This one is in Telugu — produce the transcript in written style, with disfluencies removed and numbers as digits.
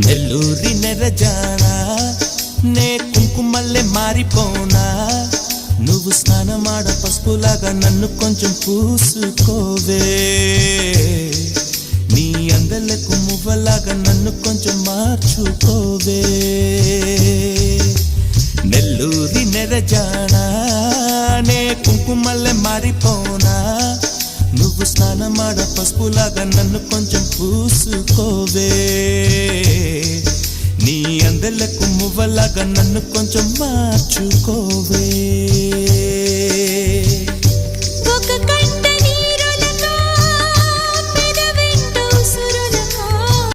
నెల్లూరి నెరజానా నే కుంకుమల్లె మారిపోనా నువ్వు స్నానమాడ పసుపులాగా నన్ను కొంచెం పూసుకోవే నీ అందలకు మువ్వలాగా నన్ను కొంచెం మార్చుకోవే నెల్లూరి నెరజానా నే కుంకుమల్లె మారిపోనా నువ్వు స్నానమాడ పసుపులాగా నన్ను కొంచెం పూసుకోవే నీ అందలకు మువ్వలాగా నన్ను కొంచెం మార్చుకోవే